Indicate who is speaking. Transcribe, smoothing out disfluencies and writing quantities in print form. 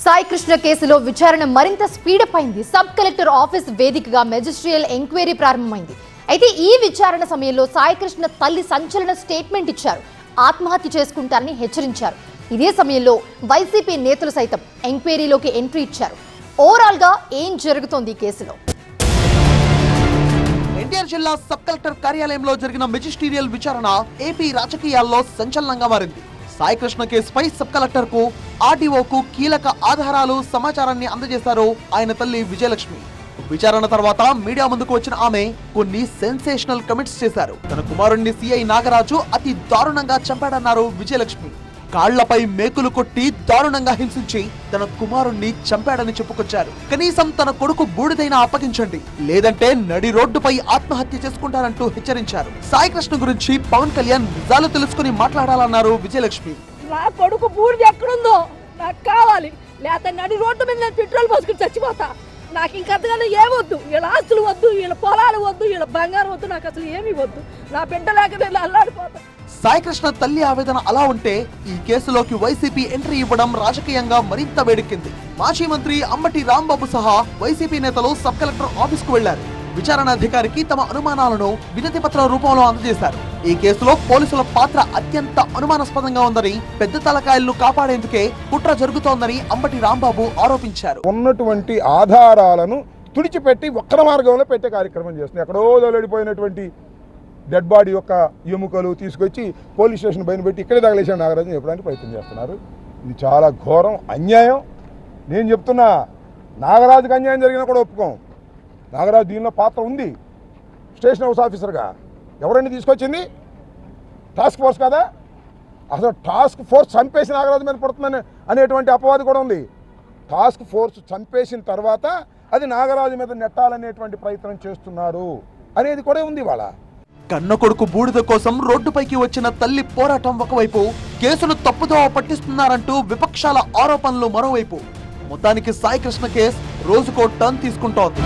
Speaker 1: సాయి కృష్ణ కేసులో విచారణ మరింత స్పీడప్ అయింది. సబ్ కలెక్టర్ ఆఫీస్ వేదికగా మెజిస్ట్రియల్ ఎంక్వైరీ ప్రారంభమైంది. అయితే ఈ విచారణ సమయంలో సాయి కృష్ణ తల్లి సంచలన స్టేట్మెంట్ ఇచ్చారు. ఆత్మహత్య చేసుకుంటారని హెచ్చరించారు. ఇదే సమయంలో వైసీపీ నేతలు సైతం ఎంక్వైరీలోకి ఎంట్రీ ఇచ్చారు. ఓవరాల్ గా ఏం జరుగుతోంది ఈ కేసులో?
Speaker 2: ఎన్టీఆర్ జిల్లా సబ్ కలెక్టర్ కార్యాలయంలో జరిగిన మెజిస్టీరియల్ విచారణ ఏపీ రాజకీయాల్లో సంచలనంగా మారింది. సాయి కృష్ణ కేసుపై సబ్ కలెక్టర్ కు ఆర్డీఓకు కీలక ఆధారాలు సమాచారాన్ని అందజేశారు ఆయన తల్లి విజయలక్ష్మి. విచారణ తర్వాత మీడియా ముందుకు వచ్చిన ఆమె కొన్ని సెన్సేషనల్ కమెంట్స్ చేశారు. తన కుమారుణ్ణి సిఐ నాగరాజు అతి దారుణంగా చంపాడన్నారు విజయలక్ష్మి. కాళ్లపై మేకులు కొట్టి దారుణంగా హింసించి తన కుమారుణ్ణి చంపాడని చెప్పుకొచ్చారు. కనీసం తన కొడుకు బూడిదైనా అప్పగించండి, లేదంటే నడి రోడ్డుపై ఆత్మహత్య చేసుకుంటారంటూ హెచ్చరించారు. సాయి కృష్ణ గురించి పవన్ కళ్యాణ్ నిజాలు తెలుసుకుని మాట్లాడాలన్నారు విజయలక్ష్మి.
Speaker 3: నా కొడుకు బూడిద ఎక్కడుందో నాకు కావాలి, లేకపోతే నడి రోడ్డు మీద నేను పెట్రోల్ పోసుకుని చచ్చిపోతా. నాకు ఇంకంతగానో ఏమొద్దు, వీళ్ళ ఆస్తులు వద్దు, వీళ్ళ పొలాలు వద్దు, వీళ్ళ బంగారం వద్దు, నాకు అసలు ఏమీ వద్దు. నా బిడ్డ లేక నేను అల్లాడిపోతా.
Speaker 2: సాయి కృష్ణ తల్లి ఆవేదన అలా ఉంటే ఈ కేసులోకి వైసీపీ ఎంట్రీ ఇవ్వడం రాజకీయంగా మరింత వేడెక్కింది. మాజీ మంత్రి అంబటి రాంబాబు సహా వైసీపీ నేతలు సబ్ కలెక్టర్ ఆఫీస్ కు వెళ్లారు. విచారణ అధికారికి తమ అనుమానాలను వినతి పత్ర రూపంలో అందజేశారు. ఈ కేసులో పోలీసుల పాత్ర అత్యంత అనుమానాస్పదంగా ఉందని, పెద్ద తలకాయలను కాపాడేందుకే కుట్ర జరుగుతోందని అంబటి రాంబాబు ఆరోపించారు.
Speaker 4: ఉన్నటువంటి ఆధారాలను తుడిచిపెట్టి వక్ర మార్గంలో పెట్టే కార్యక్రమం చేస్తుంది. ఎక్కడో వెళ్ళిపోయినటువంటి డెడ్ బాడీ యొక్క ఎముకలు తీసుకొచ్చి పోలీస్ స్టేషన్ పైన పెట్టి ఇక్కడే తగలేసాడు నాగరాజు చెప్పడానికి ప్రయత్నం చేస్తున్నారు. ఇది చాలా ఘోరం, అన్యాయం. నేను చెప్తున్నా, నాగరాజుకి అన్యాయం జరిగినా కూడా ఒప్పుకోం. నాగరాజు దీనిలో పాత్ర ఉంది. స్టేషన్ హౌస్ ఆఫీసర్గా ఎవరండి తీసుకొచ్చింది? టాస్క్ ఫోర్స్ కదా. అసలు టాస్క్ ఫోర్స్ చంపేసి నాగరాజు మీద పడుతుందని అనేటువంటి అపవాది కూడా ఉంది. టాస్క్ ఫోర్స్ చంపేసిన తర్వాత అది నాగరాజు మీద నెట్టాలనేటువంటి ప్రయత్నం చేస్తున్నారు అనేది కూడా ఉంది. వాళ్ళ
Speaker 2: కన్న కొడుకు బూడిద కోసం రోడ్డుపైకి వచ్చిన తల్లి పోరాటం ఒకవైపు, కేసును తప్పుదోవ పట్టిస్తున్నారంటూ విపక్షాల ఆరోపణలు మరోవైపు. మొత్తానికి సాయి కృష్ణ కేసు రోజుకో టర్న్ తీసుకుంటోంది.